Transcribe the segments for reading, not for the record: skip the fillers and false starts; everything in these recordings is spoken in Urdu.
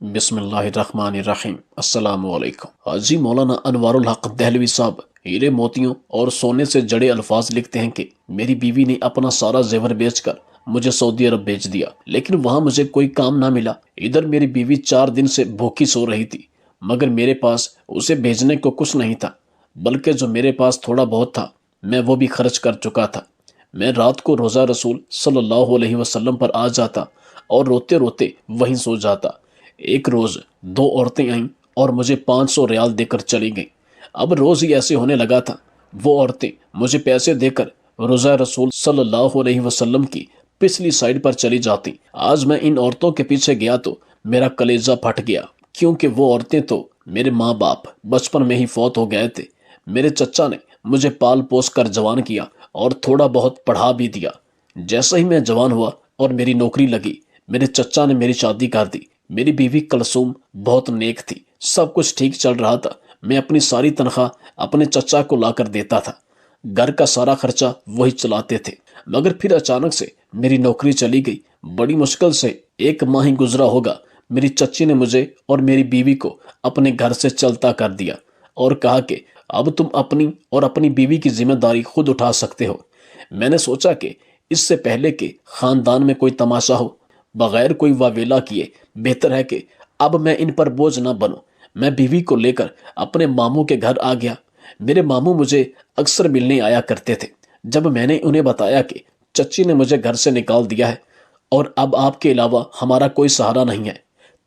بسم اللہ الرحمن الرحیم۔ السلام علیکم۔ حاجی مولانا انوار الحق دہلوی صاحب ہیرے موتیوں اور سونے سے جڑے الفاظ لکھتے ہیں کہ میری بیوی نے اپنا سارا زیور بیچ کر مجھے سعودی عرب بھیج دیا، لیکن وہاں مجھے کوئی کام نہ ملا۔ ادھر میری بیوی 4 دن سے بھوکی سو رہی تھی، مگر میرے پاس اسے بھیجنے کو کچھ نہیں تھا، بلکہ جو میرے پاس تھوڑا بہت تھا میں وہ بھی خرچ کر چکا تھا۔ میں رات کو روزہ رسول صلی اللہ علیہ وسلم پر آ جاتا اور روتے روتے وہیں سو جاتا۔ ایک روز 2 عورتیں آئیں اور مجھے 500 ریال دے کر چلی گئیں۔ اب روز ہی ایسے ہونے لگا تھا، وہ عورتیں مجھے پیسے دے کر روزہ رسول صلی اللہ علیہ وسلم کی پچھلی سائیڈ پر چلی جاتی۔ آج میں ان عورتوں کے پیچھے گیا تو میرا کلیجہ پھٹ گیا، کیونکہ وہ عورتیں تو میرے ماں باپ بچپن میں ہی فوت ہو گئے تھے۔ میرے چچا نے مجھے پال پوس کر جوان کیا اور تھوڑا بہت پڑھا بھی دیا۔ جیسے ہی میں جوان ہوا اور میری نوکری لگی، میرے چچا نے میری شادی کر دی۔ میری بیوی کلثوم بہت نیک تھی، سب کچھ ٹھیک چل رہا تھا۔ میں اپنی ساری تنخواہ اپنے چچا کو لا کر دیتا تھا، گھر کا سارا خرچہ وہی چلاتے تھے۔ مگر پھر اچانک سے میری نوکری چلی گئی۔ بڑی مشکل سے 1 ماہ ہی گزرا ہوگا، میری چچی نے مجھے اور میری بیوی کو اپنے گھر سے چلتا کر دیا اور کہا کہ اب تم اپنی اور اپنی بیوی کی ذمہ داری خود اٹھا سکتے ہو۔ میں نے سوچا کہ اس سے پہلے کہ خاندان میں کوئی تماشا ہو، بغیر کوئی واویلا کیے بہتر ہے کہ اب میں ان پر بوجھ نہ بنوں۔ میں بیوی کو لے کر اپنے ماموں کے گھر آ گیا۔ میرے ماموں مجھے اکثر ملنے آیا کرتے تھے۔ جب میں نے انہیں بتایا کہ چچی نے مجھے گھر سے نکال دیا ہے اور اب آپ کے علاوہ ہمارا کوئی سہارا نہیں ہے،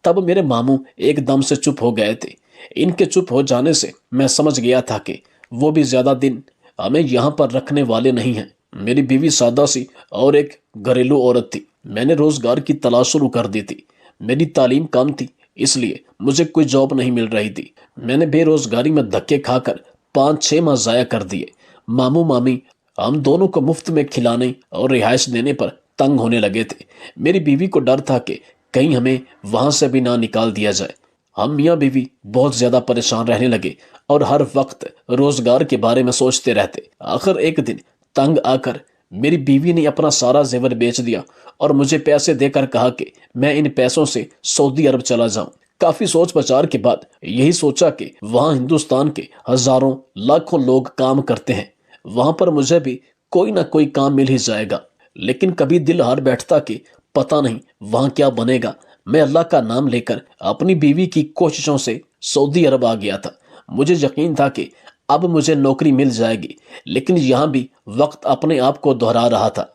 تب میرے ماموں ایک دم سے چپ ہو گئے تھے۔ ان کے چپ ہو جانے سے میں سمجھ گیا تھا کہ وہ بھی زیادہ دن ہمیں یہاں پر رکھنے والے نہیں ہیں۔ میری بیوی سادہ سی اور ایک گھریلو عورت تھی۔ میں نے روزگار کی تلاش شروع کر دی تھی۔ میری تعلیم کم تھی، اس لیے مجھے کوئی جاب نہیں مل رہی تھی۔ میں نے بے روزگاری میں دھکے کھا کر 5-6 ماہ ضائع کر دیے۔ ماموں مامی ہم دونوں کو مفت میں کھلانے اور رہائش دینے پر تنگ ہونے لگے تھے۔ میری بیوی کو ڈر تھا کہ کہیں ہمیں وہاں سے بھی نہ نکال دیا جائے۔ ہم میاں بیوی بہت زیادہ پریشان رہنے لگے اور ہر وقت روزگار کے بارے میں سوچتے رہتے۔ آخر ایک دن تنگ آ کر میری بیوی نے اپنا سارا زیور بیچ دیا اور مجھے پیسے دے کر کہا کہ میں ان پیسوں سے سعودی عرب چلا جاؤں۔ کافی سوچ بچار کے بعد یہی سوچا کہ وہاں ہندوستان کے ہزاروں لاکھوں لوگ کام کرتے ہیں، وہاں پر مجھے بھی کوئی نہ کوئی کام مل ہی جائے گا۔ لیکن کبھی دل ہار بیٹھتا کہ پتہ نہیں وہاں کیا بنے گا۔ میں اللہ کا نام لے کر اپنی بیوی کی کوششوں سے سعودی عرب آ گیا تھا۔ مجھے یقین تھا کہ اب مجھے نوکری مل جائے گی، لیکن یہاں بھی وقت اپنے آپ کو دہرا رہا تھا۔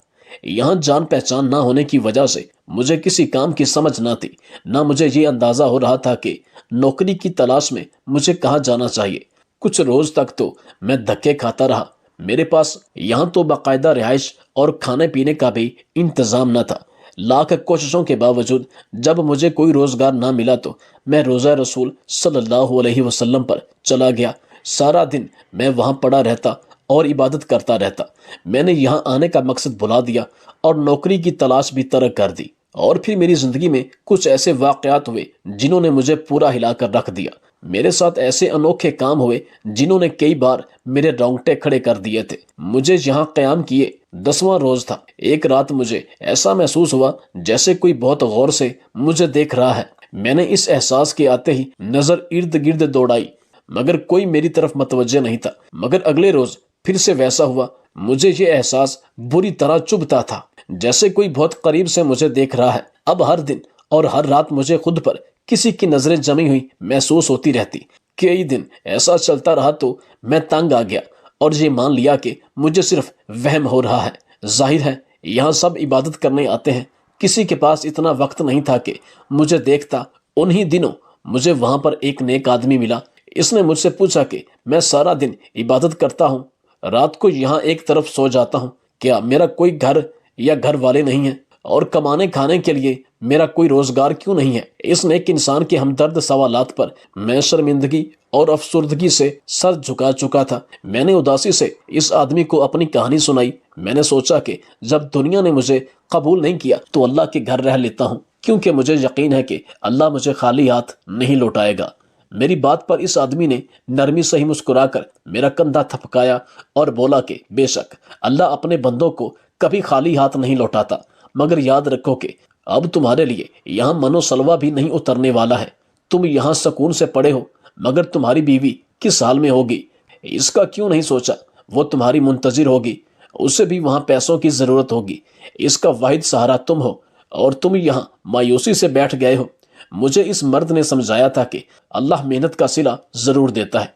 یہاں جان پہچان نہ ہونے کی وجہ سے مجھے کسی کام کی سمجھ نہ تھی، نہ مجھے یہ اندازہ ہو رہا تھا کہ نوکری کی تلاش میں مجھے کہاں جانا چاہیے۔ کچھ روز تک تو میں دھکے کھاتا رہا۔ میرے پاس یہاں تو باقاعدہ رہائش اور کھانے پینے کا بھی انتظام نہ تھا۔ لاکھ کوششوں کے باوجود جب مجھے کوئی روزگار نہ ملا تو میں روزہ رسول صلی اللہ علیہ وسلم پر چلا گیا۔ سارا دن میں وہاں پڑا رہتا اور عبادت کرتا رہتا۔ میں نے یہاں آنے کا مقصد بھلا دیا اور نوکری کی تلاش بھی ترک کر دی۔ اور پھر میری زندگی میں کچھ ایسے واقعات ہوئے جنہوں نے مجھے پورا ہلا کر رکھ دیا۔ میرے ساتھ ایسے انوکھے کام ہوئے جنہوں نے کئی بار میرے رونگٹے کھڑے کر دیے تھے۔ مجھے یہاں قیام کیے 10واں روز تھا۔ ایک رات مجھے ایسا محسوس ہوا جیسے کوئی بہت غور سے مجھے دیکھ رہا ہے۔ میں نے اس احساس کے آتے ہی نظر ارد گرد دوڑائی، مگر کوئی میری طرف متوجہ نہیں تھا۔ مگر اگلے روز پھر سے ویسا ہوا۔ مجھے یہ احساس بری طرح چبھتا تھا جیسے کوئی بہت قریب سے مجھے دیکھ رہا ہے۔ اب ہر دن اور ہر رات مجھے خود پر کسی کی نظریں جمی ہوئی محسوس ہوتی رہتی۔ کئی دن ایسا چلتا رہا تو میں تنگ آ گیا اور یہ مان لیا کہ مجھے صرف وہم ہو رہا ہے۔ ظاہر ہے یہاں سب عبادت کرنے آتے ہیں، کسی کے پاس اتنا وقت نہیں تھا کہ مجھے دیکھتا۔ انہی دنوں مجھے وہاں پر ایک نیک آدمی ملا۔ اس نے مجھ سے پوچھا کہ میں سارا دن عبادت کرتا ہوں، رات کو یہاں ایک طرف سو جاتا ہوں، کیا میرا کوئی گھر یا گھر والے نہیں ہیں اور کمانے کھانے کے لیے میرا کوئی روزگار کیوں نہیں ہے؟ اس نیک انسان کے ہمدرد سوالات پر میں شرمندگی اور افسردگی سے سر جھکا چکا تھا۔ میں نے اداسی سے اس آدمی کو اپنی کہانی سنائی۔ میں نے سوچا کہ جب دنیا نے مجھے قبول نہیں کیا تو اللہ کے گھر رہ لیتا ہوں، کیونکہ مجھے یقین ہے کہ اللہ مجھے خالی ہاتھ نہیں لوٹائے گا۔ میری بات پر اس آدمی نے نرمی سے ہی مسکرا کر میرا کندھا تھپکایا اور بولا کہ بے شک اللہ اپنے بندوں کو کبھی خالی ہاتھ نہیں لوٹاتا، مگر یاد رکھو کہ اب تمہارے لیے یہاں منو سلوا بھی نہیں اترنے والا ہے۔ تم یہاں سکون سے پڑے ہو، مگر تمہاری بیوی کس حال میں ہوگی اس کا کیوں نہیں سوچا؟ وہ تمہاری منتظر ہوگی، اسے بھی وہاں پیسوں کی ضرورت ہوگی۔ اس کا واحد سہارا تم ہو اور تم یہاں مایوسی سے بیٹھ گئے ہو۔ مجھے اس مرد نے سمجھایا تھا کہ اللہ محنت کا صلہ ضرور دیتا ہے،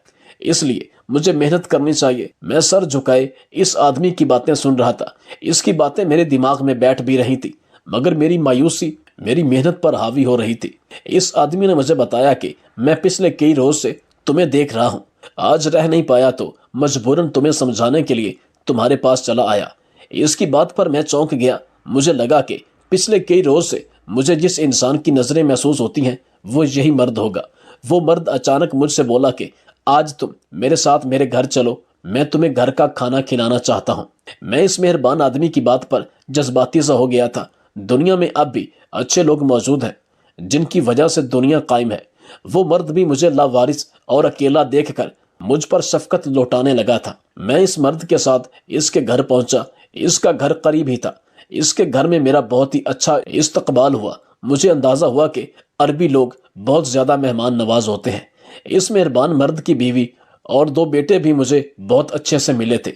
اس لیے مجھے محنت کرنی چاہیے۔ میں سر جھکائے اس آدمی کی باتیں سن رہا تھا۔ اس کی باتیں میرے دماغ میں بیٹھ بھی رہی تھی، مگر میری مایوسی میری محنت پر حاوی ہو رہی تھی۔ اس آدمی نے مجھے بتایا کہ میں پچھلے کئی روز سے تمہیں دیکھ رہا ہوں، آج رہ نہیں پایا تو مجبوراً تمہیں سمجھانے کے لیے تمہارے پاس چلا آیا۔ اس کی بات پر میں چونک گیا۔ مجھے لگا کہ پچھلے کئی روز سے مجھے جس انسان کی نظریں محسوس ہوتی ہیں وہ یہی مرد ہوگا۔ وہ مرد اچانک مجھ سے بولا کہ آج تم میرے ساتھ میرے گھر چلو، میں تمہیں گھر کا کھانا کھلانا چاہتا ہوں۔ میں اس مہربان آدمی کی بات پر جذباتی سا ہو گیا تھا۔ دنیا میں اب بھی اچھے لوگ موجود ہیں جن کی وجہ سے دنیا قائم ہے۔ وہ مرد بھی مجھے لاوارث اور اکیلا دیکھ کر مجھ پر شفقت لوٹانے لگا تھا۔ میں اس مرد کے ساتھ اس کے گھر پہنچا۔ اس کا گھر قریب ہی تھا۔ اس کے گھر میں میرا بہت ہی اچھا استقبال ہوا۔ مجھے اندازہ ہوا کہ عربی لوگ بہت زیادہ مہمان نواز ہوتے ہیں۔ اس مہربان مرد کی بیوی اور 2 بیٹے بھی مجھے بہت اچھے سے ملے تھے۔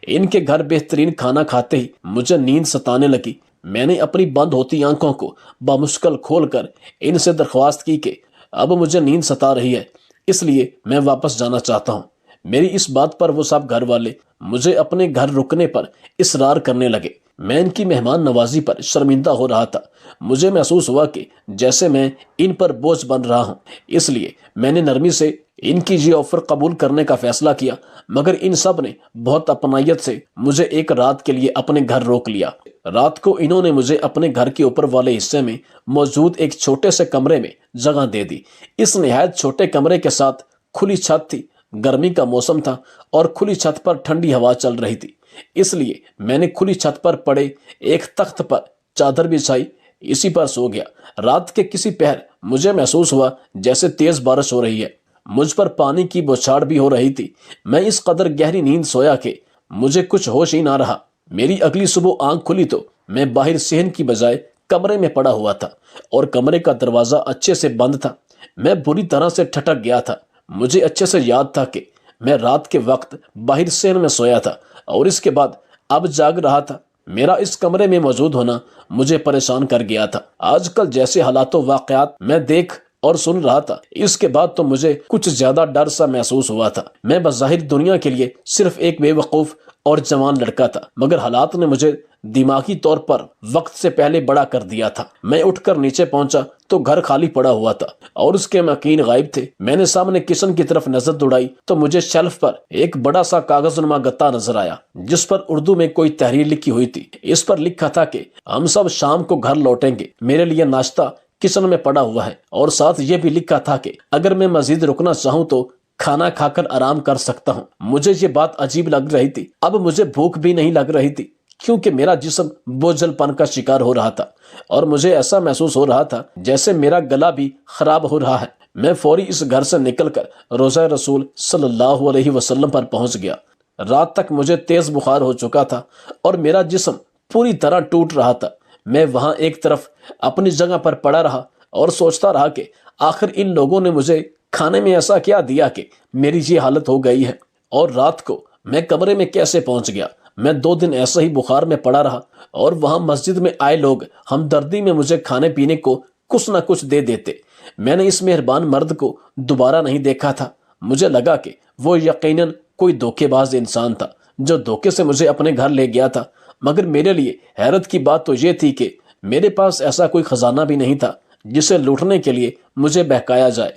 ان کے گھر بہترین کھانا کھاتے ہی مجھے نیند ستانے لگی۔ میں نے اپنی بند ہوتی آنکھوں کو بامشکل کھول کر ان سے درخواست کی کہ اب مجھے نیند ستا رہی ہے، اس لیے میں واپس جانا چاہتا ہوں۔ میری اس بات پر وہ سب گھر والے مجھے اپنے گھر رکنے پر اصرار کرنے لگے۔ میں ان کی مہمان نوازی پر شرمندہ ہو رہا تھا۔ مجھے محسوس ہوا کہ جیسے میں ان پر بوجھ بن رہا ہوں، اس لیے میں نے نرمی سے ان کی یہ آفر قبول کرنے کا فیصلہ کیا، مگر ان سب نے بہت اپنائیت سے مجھے ایک رات کے لیے اپنے گھر روک لیا۔ رات کو انہوں نے مجھے اپنے گھر کے اوپر والے حصے میں موجود ایک چھوٹے سے کمرے میں جگہ دے دی۔ اس نہایت چھوٹے کمرے کے ساتھ کھلی چھت تھی۔ گرمی کا موسم تھا اور کھلی چھت پر ٹھنڈی ہوا چل رہی تھی، اس لیے میں نے کھلی چھت پر پڑے ایک تخت پر چادر بچھائی، اسی پر سو گیا۔ رات کے کسی پہر مجھے محسوس ہوا جیسے تیز بارش ہو رہی ہے۔ مجھ پر پانی کی بوچھاڑ بھی ہو رہی تھی۔ میں اس قدر گہری نیند سویا کہ مجھے کچھ ہوش ہی نہ رہا۔ میری اگلی صبح آنکھ کھلی تو میں باہر صحن کی بجائے کمرے میں پڑا ہوا تھا اور کمرے کا دروازہ اچھے سے بند تھا۔ میں بری طرح سے ٹھٹک گیا تھا۔ مجھے اچھے سے یاد تھا کہ میں رات کے وقت باہر صحن میں سویا تھا اور اس کے بعد اب جاگ رہا تھا۔ میرا اس کمرے میں موجود ہونا مجھے پریشان کر گیا تھا۔ آج کل جیسے حالات و واقعات میں دیکھ اور سن رہا تھا، اس کے بعد تو مجھے کچھ زیادہ ڈر سا محسوس ہوا تھا۔ میں بظاہر دنیا کے لیے صرف ایک بے وقوف اور جوان لڑکا تھا، مگر حالات نے مجھے دماغی طور پر وقت سے پہلے بڑا کر دیا تھا۔ میں اٹھ کر نیچے پہنچا تو گھر خالی پڑا ہوا تھا اور اس کے مکین غائب تھے۔ میں نے سامنے کچن کی طرف نظر دوڑائی تو مجھے شیلف پر ایک بڑا سا کاغذ نما گتا نظر آیا جس پر اردو میں کوئی تحریر لکھی ہوئی تھی۔ اس پر لکھا تھا کہ ہم سب شام کو گھر لوٹیں گے، میرے لیے ناشتہ کچن میں پڑا ہوا ہے، اور ساتھ یہ بھی لکھا تھا کہ اگر میں مزید رکنا چاہوں تو کھانا کھا کر آرام کر سکتا ہوں۔ مجھے یہ بات عجیب لگ رہی تھی۔ اب مجھے بھوک بھی نہیں لگ رہی تھی کیونکہ میرا جسم بوجھل پن کا شکار ہو رہا تھا اور مجھے ایسا محسوس ہو رہا تھا جیسے میرا گلا بھی خراب ہو رہا ہے۔ میں فوری اس گھر سے نکل کر روضہ رسول صلی اللہ علیہ وسلم پر پہنچ گیا۔ رات تک مجھے تیز بخار ہو چکا تھا اور میرا جسم پوری طرح ٹوٹ رہا تھا۔ میں وہاں ایک طرف اپنی جگہ پر پڑا رہا اور سوچتا رہا کہ آخر ان لوگوں نے مجھے کھانے میں ایسا کیا دیا کہ میری یہ حالت ہو گئی ہے، اور رات کو میں کمرے میں کیسے پہنچ گیا۔ میں 2 دن ایسا ہی بخار میں پڑا رہا اور وہاں مسجد میں آئے لوگ ہمدردی میں مجھے کھانے پینے کو کچھ نہ کچھ دے دیتے۔ میں نے اس مہربان مرد کو دوبارہ نہیں دیکھا تھا۔ مجھے لگا کہ وہ یقیناً کوئی دھوکے باز انسان تھا جو دھوکے سے مجھے اپنے گھر لے گیا تھا، مگر میرے لیے حیرت کی بات تو یہ تھی کہ میرے پاس ایسا کوئی خزانہ بھی نہیں تھا جسے لوٹنے کے لیے مجھے بہکایا جائے۔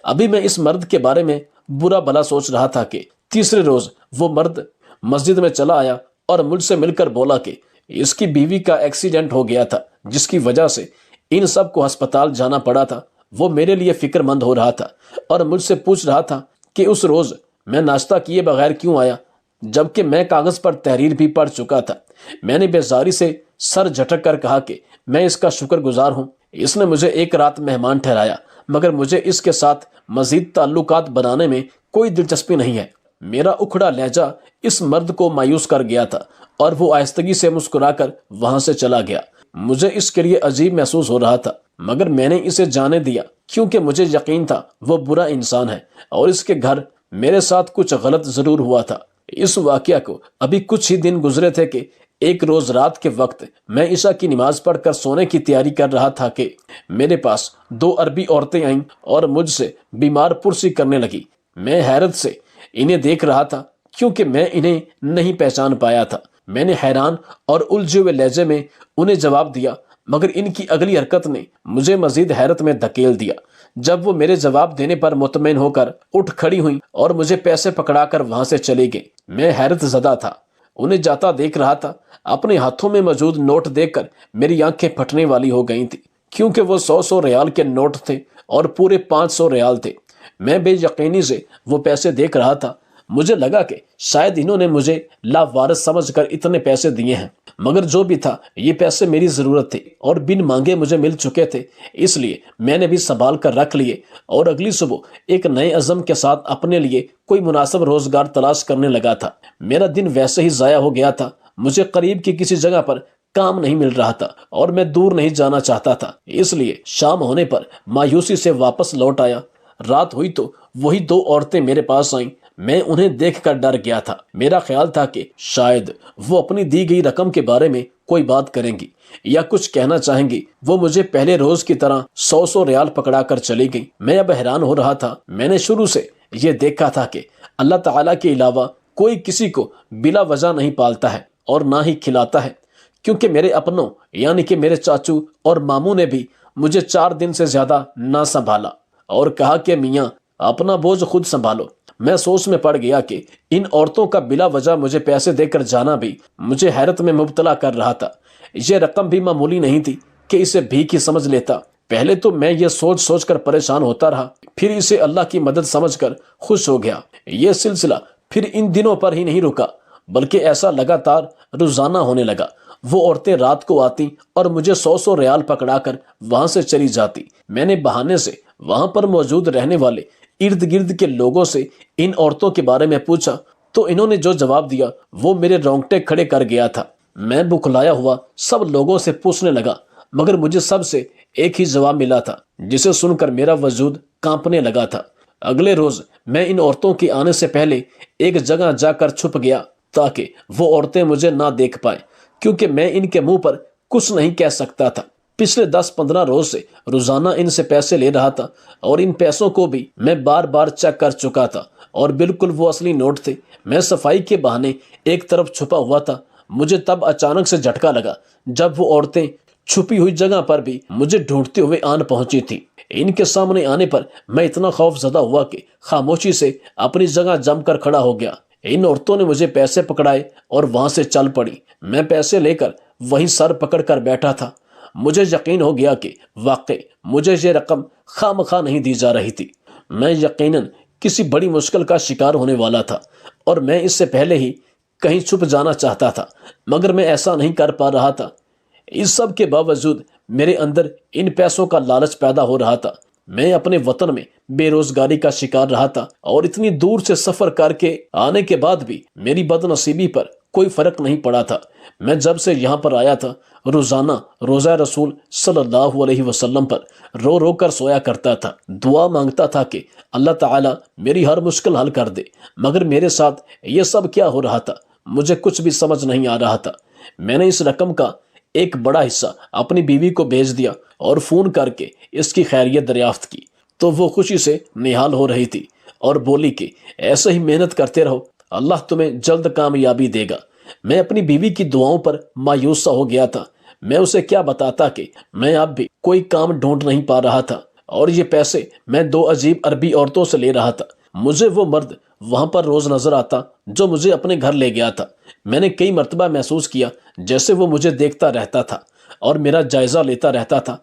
ابھی میں اس مرد کے بارے میں برا بھلا سوچ رہا تھا کہ تیسرے روز وہ مرد مسجد میں چلا آیا اور مجھ سے مل کر بولا کہ اس کی بیوی کا ایکسیڈنٹ ہو گیا تھا جس کی وجہ سے ان سب کو ہسپتال جانا پڑا تھا۔ وہ میرے لیے فکر مند ہو رہا تھا اور مجھ سے پوچھ رہا تھا کہ اس روز میں ناشتہ کیے بغیر کیوں آیا، جبکہ میں کاغذ پر تحریر بھی پڑھ چکا تھا۔ میں نے بیزاری سے سر جھٹک کر کہا کہ میں اس کا شکر گزار ہوں، اس نے مجھے ایک رات مہمان ٹھہرایا، مگر مجھے اس کے ساتھ مزید تعلقات بنانے میں کوئی دلچسپی نہیں ہے۔ میرا اکھڑا لہجہ اس مرد کو مایوس کر گیا تھا اور وہ آہستگی سے مسکرا کر وہاں سے چلا گیا۔ مجھے اس کے لیے عجیب محسوس ہو رہا تھا، مگر میں نے اسے جانے دیا کیونکہ مجھے یقین تھا وہ برا انسان ہے اور اس کے گھر میرے ساتھ کچھ غلط ضرور ہوا تھا۔ اس واقعہ کو ابھی کچھ ہی دن گزرے تھے کہ ایک روز رات کے وقت میں عشاء کی نماز پڑھ کر سونے کی تیاری کر رہا تھا کہ میرے پاس 2 عربی عورتیں آئیں اور مجھ سے بیمار پرسی کرنے لگی۔ میں حیرت سے انہیں دیکھ رہا تھا کیونکہ میں انہیں نہیں پہچان پایا تھا۔ میں نے حیران اور الجھے ہوئے لہجے میں انہیں جواب دیا، مگر ان کی اگلی حرکت نے مجھے مزید حیرت میں دھکیل دیا۔ جب وہ میرے جواب دینے پر مطمئن ہو کر اٹھ کھڑی ہوئیں اور مجھے پیسے پکڑا کر وہاں سے چلی گئیں، میں حیرت زدہ تھا۔ انہیں جاتا دیکھ رہا تھا۔ اپنے ہاتھوں میں موجود نوٹ دیکھ کر میری آنکھیں پھٹنے والی ہو گئی تھی، کیونکہ وہ 100 ریال کے نوٹ تھے اور پورے 500 ریال تھے۔ میں بے یقینی سے وہ پیسے دیکھ رہا تھا۔ مجھے لگا کہ شاید انہوں نے مجھے لاوارث سمجھ کر اتنے پیسے دیے ہیں، مگر جو بھی تھا یہ پیسے میری ضرورت تھی اور بن مانگے مجھے مل چکے تھے، اس لیے میں نے بھی سنبھال کر رکھ لیے اور اگلی صبح ایک نئے عزم کے ساتھ اپنے لیے کوئی مناسب روزگار تلاش کرنے لگا تھا۔ میرا دن ویسے ہی ضائع ہو گیا تھا۔ مجھے قریب کی کسی جگہ پر کام نہیں مل رہا تھا اور میں دور نہیں جانا چاہتا تھا، اس لیے شام ہونے پر مایوسی سے واپس لوٹ آیا۔ رات ہوئی تو وہی 2 عورتیں میرے پاس آئیں۔ میں انہیں دیکھ کر ڈر گیا تھا۔ میرا خیال تھا کہ شاید وہ اپنی دی گئی رقم کے بارے میں کوئی بات کریں گی یا کچھ کہنا چاہیں گی۔ وہ مجھے پہلے روز کی طرح 100 ریال پکڑا کر چلی گئی۔ میں اب حیران ہو رہا تھا۔ میں نے شروع سے یہ دیکھا تھا کہ اللہ تعالیٰ کے علاوہ کوئی کسی کو بلا وجہ نہیں پالتا ہے اور نہ ہی کھلاتا ہے، کیونکہ میرے اپنوں یعنی کہ میرے چاچو اور ماموں نے بھی مجھے 4 دن سے زیادہ نہ سنبھالا اور کہا کہ میاں اپنا بوجھ خود سنبھالو۔ میں سوچ میں پڑ گیا کہ ان عورتوں کا بلا وجہ مجھے پیسے دے کر جانا بھی مجھے حیرت میں مبتلا کر رہا تھا۔ یہ رقم بھی معمولی نہیں تھی کہ اسے بھیک ہی سمجھ لیتا۔ پہلے تو میں یہ سوچ سوچ کر پریشان ہوتا رہا، پھر اسے اللہ کی مدد سمجھ کر خوش ہو گیا۔ یہ سلسلہ پھر ان دنوں پر ہی نہیں رکا، بلکہ ایسا لگاتار روزانہ ہونے لگا۔ وہ عورتیں رات کو آتی اور مجھے 100 ریال پکڑا کر وہاں سے چلی جاتی۔ میں نے بہانے سے وہاں پر موجود رہنے والے ارد گرد کے لوگوں سے ان عورتوں کے بارے میں پوچھا تو انہوں نے جو جواب دیا وہ میرے رونگٹے کھڑے کر گیا تھا۔ میں بکھلایا ہوا سب لوگوں سے پوچھنے لگا، مگر مجھے سب سے ایک ہی جواب ملا تھا، جسے سن کر میرا وجود کانپنے لگا تھا۔ اگلے روز میں ان عورتوں کے آنے سے پہلے ایک جگہ جا کر چھپ گیا تاکہ وہ عورتیں مجھے نہ دیکھ پائیں، کیونکہ میں ان کے منہ پر کچھ نہیں کہہ سکتا تھا۔ پچھلے 10-15 روز سے روزانہ ان سے پیسے لے رہا تھا اور ان پیسوں کو بھی میں بار بار چیک کر چکا تھا اور بالکل وہ اصلی نوٹ تھے۔ میں صفائی کے بہانے ایک طرف چھپا ہوا تھا۔ مجھے تب اچانک سے جھٹکا لگا جب وہ عورتیں چھپی ہوئی جگہ پر بھی مجھے ڈھونڈتے ہوئے آن پہنچی تھی۔ ان کے سامنے آنے پر میں اتنا خوف زدہ ہوا کہ خاموشی سے اپنی جگہ جم کر کھڑا ہو گیا۔ ان عورتوں نے مجھے پیسے پکڑائے اور وہاں سے چل پڑی۔ میں پیسے لے کر وہیں سر پکڑ کر بیٹھا تھا۔ مجھے یقین ہو گیا کہ واقعی مجھے یہ رقم خواہ مخواہ نہیں دی جا رہی تھی۔ میں یقیناً کسی بڑی مشکل کا شکار ہونے والا تھا اور میں اس سے پہلے ہی کہیں چھپ جانا چاہتا تھا، مگر میں ایسا نہیں کر پا رہا تھا۔ اس سب کے باوجود میرے اندر ان پیسوں کا لالچ پیدا ہو رہا تھا۔ میں اپنے وطن میں بے روزگاری کا شکار رہا تھا اور اتنی دور سے سفر کر کے آنے کے بعد بھی میری بد نصیبی پر کوئی فرق نہیں پڑا تھا۔ میں جب سے یہاں پر آیا تھا روزانہ روزہ رسول صلی اللہ علیہ وسلم پر رو رو کر سویا کرتا تھا، دعا مانگتا تھا کہ اللہ تعالیٰ میری ہر مشکل حل کر دے، مگر میرے ساتھ یہ سب کیا ہو رہا تھا مجھے کچھ بھی سمجھ نہیں آ رہا تھا۔ میں نے اس رقم کا ایک بڑا حصہ اپنی بیوی کو بھیج دیا اور فون کر کے اس کی خیریت دریافت کی تو وہ خوشی سے نہال ہو رہی تھی اور بولی کہ ایسے ہی محنت کرتے رہو، اللہ تمہیں جلد کامیابی دے گا۔ میں اپنی بیوی کی دعاؤں پر مایوس سا ہو گیا تھا۔ میں اسے کیا بتاتا کہ میں اب بھی کوئی کام ڈھونڈ نہیں پا رہا تھا اور یہ پیسے میں 2 عجیب عربی عورتوں سے لے رہا تھا۔ مجھے وہ مرد وہاں پر روز نظر آتا جو مجھے اپنے گھر لے گیا تھا۔ میں نے کئی مرتبہ محسوس کیا جیسے وہ مجھے دیکھتا رہتا تھا اور میرا جائزہ لیتا رہتا تھا۔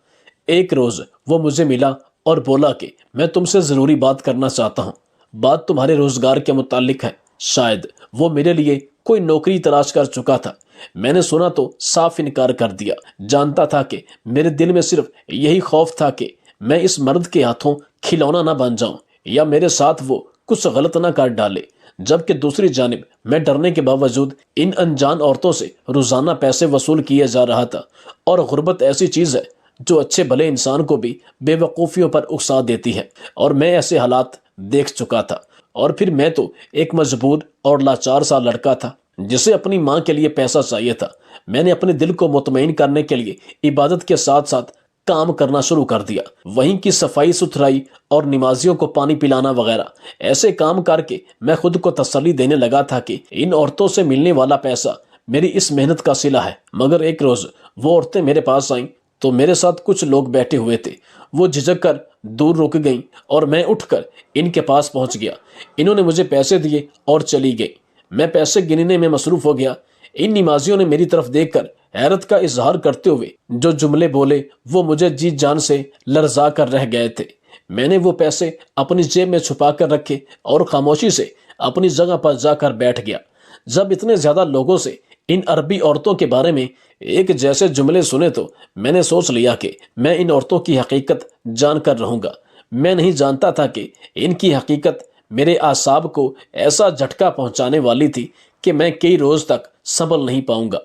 ایک روز وہ مجھے ملا اور بولا کہ میں تم سے ضروری بات کرنا چاہتا ہوں۔ بات تمہارے روزگار کے متعلق ہے۔ شاید وہ میرے لیے کوئی نوکری تلاش کر چکا تھا۔ میں نے سنا تو صاف انکار کر دیا۔ جانتا تھا کہ میرے دل میں صرف یہی خوف تھا کہ میں اس مرد کے ہاتھوں کھلونا نہ بن جاؤں یا میرے ساتھ وہ کچھ غلط نہ کر ڈالے۔ جبکہ دوسری جانب میں ڈرنے کے باوجود ان انجان عورتوں سے روزانہ پیسے وصول کیے جا رہا تھا۔ اور غربت ایسی چیز ہے جو اچھے بھلے انسان کو بھی بے وقوفیوں پر اکسا دیتی ہے، اور میں ایسے حالات دیکھ چکا تھا۔ اور پھر میں تو ایک مجبور اور لاچار سا لڑکا تھا جسے اپنی ماں کے لیے پیسہ چاہیے تھا۔ میں نے اپنے دل کو مطمئن کرنے کے لیے عبادت کے ساتھ ساتھ کام کرنا شروع کر دیا۔ وہیں کی صفائی ستھرائی اور نمازیوں کو پانی پلانا وغیرہ ایسے کام کر کے میں خود کو تسلی دینے لگا تھا کہ ان عورتوں سے ملنے والا پیسہ میری اس محنت کا صلہ ہے۔ مگر ایک روز وہ عورتیں میرے پاس آئیں تو میرے ساتھ کچھ لوگ بیٹھے ہوئے تھے۔ وہ جھجک کر دور رک گئیں اور میں اٹھ کر ان کے پاس پہنچ گیا۔ انہوں نے مجھے پیسے دیے اور چلی گئی۔ میں پیسے گننے میں مصروف ہو گیا۔ ان نمازیوں نے میری طرف دیکھ کر حیرت کا اظہار کرتے ہوئے جو جملے بولے وہ مجھے جی جان سے لرزا کر رہ گئے تھے۔ میں نے وہ پیسے اپنی جیب میں چھپا کر رکھے اور خاموشی سے اپنی جگہ پر جا کر بیٹھ گیا۔ جب اتنے زیادہ لوگوں سے ان عربی عورتوں کے بارے میں ایک جیسے جملے سنے تو میں نے سوچ لیا کہ میں ان عورتوں کی حقیقت جان کر رہوں گا۔ میں نہیں جانتا تھا کہ ان کی حقیقت میرے اعصاب کو ایسا جھٹکا پہنچانے والی تھی کہ میں کئی روز تک سنبھل نہیں پاؤں گا۔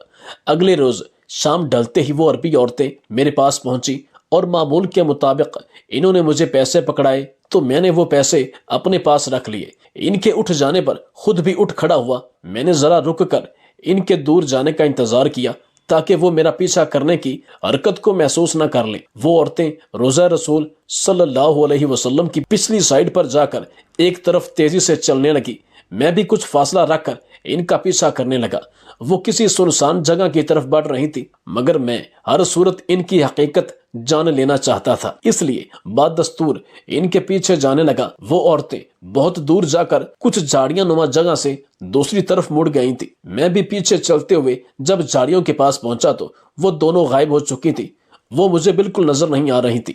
اگلے روز شام ڈھلتے ہی وہ عربی عورتیں میرے پاس پہنچی اور معمول کے مطابق انہوں نے مجھے پیسے پکڑائے تو میں نے وہ پیسے اپنے پاس رکھ لیے۔ ان کے اٹھ جانے پر خود بھی اٹھ کھڑا ہوا۔ میں نے ذرا رک کر ان کے دور جانے کا انتظار کیا تاکہ وہ میرا پیچھا کرنے کی حرکت کو محسوس نہ کر لیں۔ وہ عورتیں روضہ رسول صلی اللہ علیہ وسلم کی پچھلی سائیڈ پر جا کر ایک طرف تیزی سے چلنے لگی۔ میں بھی کچھ فاصلہ رکھ کر ان کا پیچھا کرنے لگا۔ وہ کسی سنسان جگہ کی طرف بڑھ رہی تھی، مگر میں ہر صورت ان کی حقیقت جان لینا چاہتا تھا، اس لیے بعد دستور ان کے پیچھے جانے لگا۔ وہ عورتیں بہت دور جا کر کچھ جھاڑیاں نما جگہ سے دوسری طرف مڑ گئی تھی۔ میں بھی پیچھے چلتے ہوئے جب جھاڑیوں کے پاس پہنچا تو وہ دونوں غائب ہو چکی تھی۔ وہ مجھے بالکل نظر نہیں آ رہی تھی۔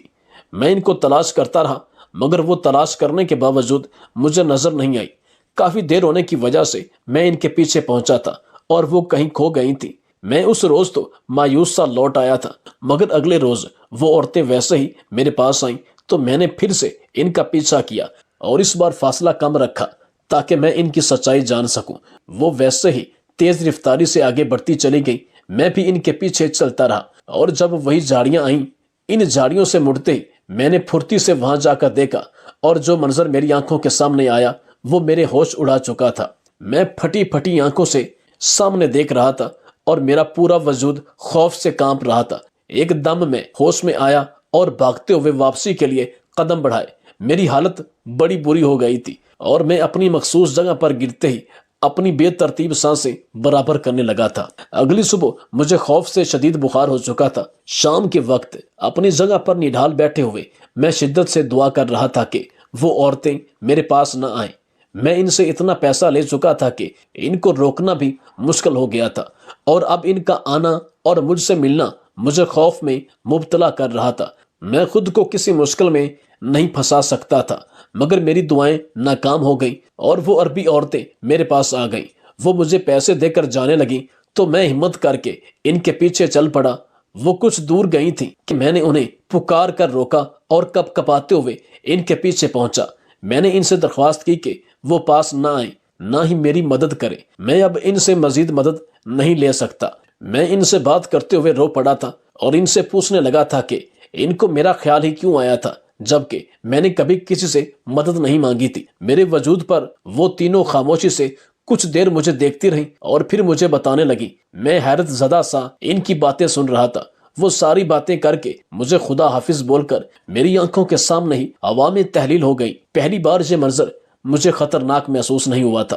میں ان کو تلاش کرتا رہا، مگر وہ تلاش کرنے کے باوجود مجھے نظر نہیں آئی۔ کافی دیر ہونے کی وجہ سے میں ان کے پیچھے پہنچا تھا اور وہ کہیں کھو گئی تھی۔ میں اس روز تو مایوس سا لوٹ آیا تھا، مگر اگلے روز وہ عورتیں ویسے ہی میرے پاس آئیں تو میں نے پھر سے ان کا پیچھا کیا اور اس بار فاصلہ کم رکھا تاکہ میں ان کی سچائی جان سکوں۔ وہ ویسے ہی تیز رفتاری سے آگے بڑھتی چلی گئی۔ میں بھی ان کے پیچھے چلتا رہا اور جب وہی جھاڑیاں آئیں، ان جھاڑیوں سے مڑتے ہی میں نے پھرتی سے وہاں جا کر دیکھا اور جو منظر میری آنکھوں کے سامنے آیا وہ میرے ہوش اڑا چکا تھا۔ میں پھٹی پھٹی آنکھوں سے سامنے دیکھ رہا تھا اور میرا پورا وجود خوف سے کانپ رہا تھا۔ ایک دم میں ہوش میں آیا اور بھاگتے ہوئے واپسی کے لیے قدم بڑھائے۔ میری حالت بڑی بری ہو گئی تھی اور میں اپنی مخصوص جگہ پر گرتے ہی اپنی بے ترتیب سانسیں برابر کرنے لگا تھا۔ اگلی صبح مجھے خوف سے شدید بخار ہو چکا تھا۔ شام کے وقت اپنی جگہ پر نڈھال بیٹھے ہوئے میں شدت سے دعا کر رہا تھا کہ وہ عورتیں میرے پاس نہ آئیں۔ میں ان سے اتنا پیسہ لے چکا تھا کہ ان کو روکنا بھی مشکل ہو گیا تھا، اور اب ان کا آنا اور مجھ سے ملنا مجھے خوف میں مبتلا کر رہا تھا۔ میں خود کو کسی مشکل میں نہیں پھنسا سکتا تھا، مگر میری دعائیں ناکام ہو گئیں اور وہ عربی عورتیں میرے پاس آ گئیں۔ وہ مجھے پیسے دے کر جانے لگیں تو میں ہمت کر کے ان کے پیچھے چل پڑا۔ وہ کچھ دور گئی تھیں کہ میں نے انہیں پکار کر روکا اور کپ کپاتے ہوئے ان کے پیچھے پہنچا۔ میں نے ان سے درخواست کی کہ وہ پاس نہ آئیں، نہ ہی میری مدد کریں۔ میں اب ان سے مزید مدد نہیں لے سکتا۔ میں ان سے بات کرتے ہوئے رو پڑا تھا اور ان سے پوچھنے لگا تھا کہ ان کو میرا خیال ہی کیوں آیا تھا، جبکہ میں نے کبھی کسی سے مدد نہیں مانگی تھی۔ میرے وجود پر وہ تینوں خاموشی سے کچھ دیر مجھے دیکھتی رہیں اور پھر مجھے بتانے لگی۔ میں حیرت زدہ سا ان کی باتیں سن رہا تھا۔ وہ ساری باتیں کر کے مجھے خدا حافظ بول کر میری آنکھوں کے سامنے ہی ہوا میں تحلیل ہو گئی۔ پہلی بار یہ منظر مجھے خطرناک محسوس نہیں ہوا تھا۔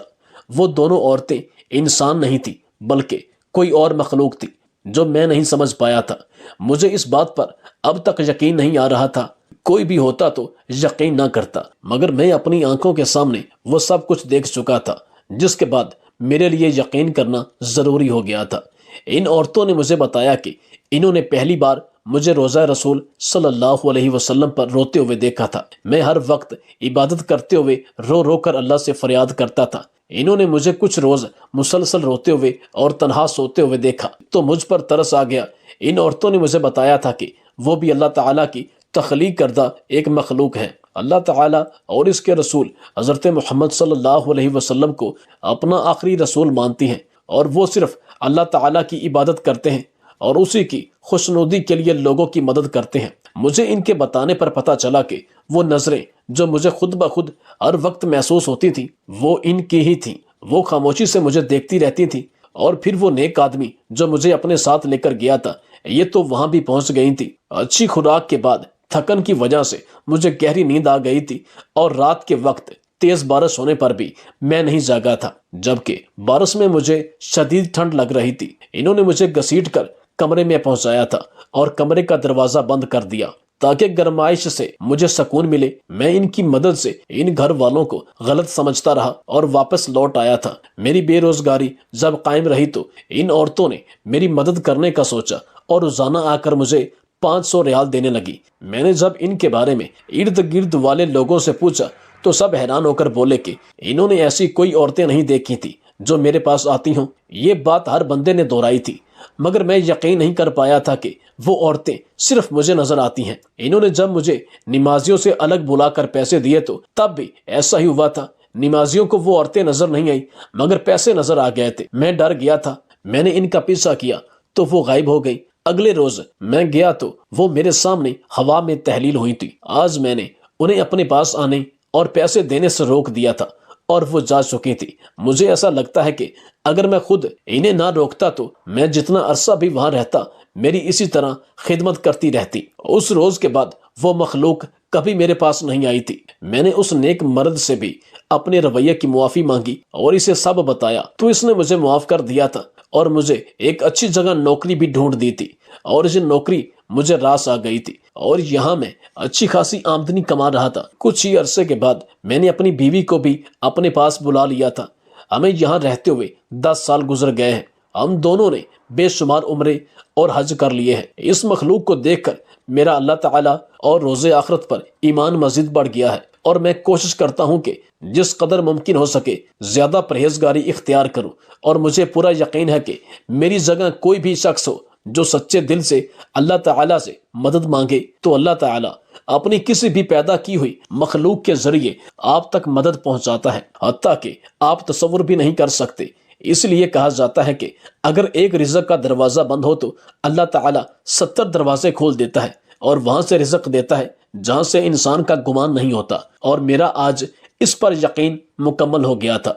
وہ دونوں عورتیں انسان نہیں تھی بلکہ کوئی اور مخلوق تھی جو میں نہیں سمجھ پایا تھا۔ مجھے اس بات پر اب تک یقین نہیں آ رہا تھا۔ کوئی بھی ہوتا تو یقین نہ کرتا، مگر میں اپنی آنکھوں کے سامنے وہ سب کچھ دیکھ چکا تھا جس کے بعد میرے لیے یقین کرنا ضروری ہو گیا تھا۔ ان عورتوں نے مجھے بتایا کہ انہوں نے پہلی بار مجھے روضہ رسول صلی اللہ علیہ وسلم پر روتے ہوئے دیکھا تھا۔ میں ہر وقت عبادت کرتے ہوئے رو رو کر اللہ سے فریاد کرتا تھا۔ انہوں نے مجھے کچھ روز مسلسل روتے ہوئے اور تنہا سوتے ہوئے دیکھا تو مجھ پر ترس آ گیا۔ ان عورتوں نے مجھے بتایا تھا کہ وہ بھی اللہ تعالیٰ کی تخلیق کردہ ایک مخلوق ہے اللہ تعالیٰ اور اس کے رسول حضرت محمد صلی اللہ علیہ وسلم کو اپنا آخری رسول مانتی ہیں اور وہ صرف اللہ تعالیٰ کی عبادت کرتے ہیں اور اسی کی خوشنودی کے لیے لوگوں کی مدد کرتے ہیں۔ مجھے ان کے بتانے پر پتہ چلا کہ وہ نظریں جو مجھے خود بخود ہر وقت محسوس ہوتی تھیں وہ ان کی ہی تھیں۔ وہ خاموشی سے مجھے دیکھتی رہتی تھیں اور پھر وہ نیک آدمی جو مجھے اپنے ساتھ لے کر گیا تھا یہ تو وہاں بھی پہنچ گئی تھی۔ اچھی خوراک کے بعد تھکن کی وجہ سے مجھے گہری نیند آ گئی تھی اور رات کے وقت تیز بارش ہونے پر بھی میں نہیں جاگا تھا، جبکہ بارش میں مجھے شدید ٹھنڈ لگ رہی تھی۔ انہوں نے مجھے گھسیٹ کر کمرے میں پہنچایا تھا اور کمرے کا دروازہ بند کر دیا تاکہ گرمائش سے مجھے سکون ملے۔ میں ان کی مدد سے ان گھر والوں کو غلط سمجھتا رہا اور واپس لوٹ آیا تھا۔ میری بے روزگاری جب قائم رہی تو ان عورتوں نے میری مدد کرنے کا سوچا اور روزانہ آ کر مجھے 500 ریال دینے لگی۔ میں نے جب ان کے بارے میں ارد گرد والے لوگوں سے پوچھا تو سب حیران ہو کر بولے کہ انہوں نے ایسی کوئی عورتیں نہیں دیکھی تھی جو میرے پاس آتی ہوں۔ یہ بات ہر بندے نے دہرائی تھی، مگر میں یقین نہیں کر پایا تھا کہ وہ عورتیں صرف مجھے نظر آتی ہیں۔ انہوں نے جب مجھے نمازیوں سے الگ بلا کر پیسے دیے تو تب بھی ایسا ہی ہوا تھا۔ نمازیوں کو وہ عورتیں نظر نہیں آئی مگر پیسے نظر آ گئے تھے۔ میں ڈر گیا تھا۔ میں نے ان کا پیچھا کیا تو وہ غائب ہو گئی۔ اگلے روز میں گیا تو وہ میرے سامنے ہوا میں تحلیل ہوئی تھی۔ آج میں نے انہیں اپنے پاس آنے اور پیسے دینے سے روک دیا تھا اور وہ جا چکی تھی۔ مجھے ایسا لگتا ہے کہ اگر میں خود انہیں نہ روکتا تو میں جتنا عرصہ بھی وہاں رہتا میری اسی طرح خدمت کرتی رہتی۔ اس روز کے بعد وہ مخلوق کبھی میرے پاس نہیں آئی تھی۔ میں نے اس نیک مرد سے بھی اپنے رویے کی معافی مانگی اور اسے سب بتایا تو اس نے مجھے معاف کر دیا تھا اور مجھے ایک اچھی جگہ نوکری بھی ڈھونڈ دی تھی اور یہ نوکری مجھے راس آ گئی تھی اور یہاں میں اچھی خاصی آمدنی کما رہا تھا۔ کچھ ہی عرصے کے بعد میں نے اپنی بیوی کو بھی اپنے پاس بلا لیا تھا۔ ہمیں یہاں رہتے ہوئے 10 سال گزر گئے ہیں۔ ہم دونوں نے بے شمار عمرے اور حج کر لیے ہیں۔ اس مخلوق کو دیکھ کر میرا اللہ تعالیٰ اور روز آخرت پر ایمان مزید بڑھ گیا ہے اور میں کوشش کرتا ہوں کہ جس قدر ممکن ہو سکے زیادہ پرہیزگاری اختیار کروں، اور مجھے پورا یقین ہے کہ میری جگہ کوئی بھی شخص ہو جو سچے دل سے اللہ تعالیٰ سے مدد مانگے تو اللہ تعالیٰ اپنی کسی بھی پیدا کی ہوئی مخلوق کے ذریعے آپ تک مدد پہنچاتا ہے، حتیٰ کہ آپ تصور بھی نہیں کر سکتے۔ اس لیے کہا جاتا ہے کہ اگر ایک رزق کا دروازہ بند ہو تو اللہ تعالیٰ 70 دروازے کھول دیتا ہے اور وہاں سے رزق دیتا ہے جہاں سے انسان کا گمان نہیں ہوتا، اور میرا آج اس پر یقین مکمل ہو گیا تھا۔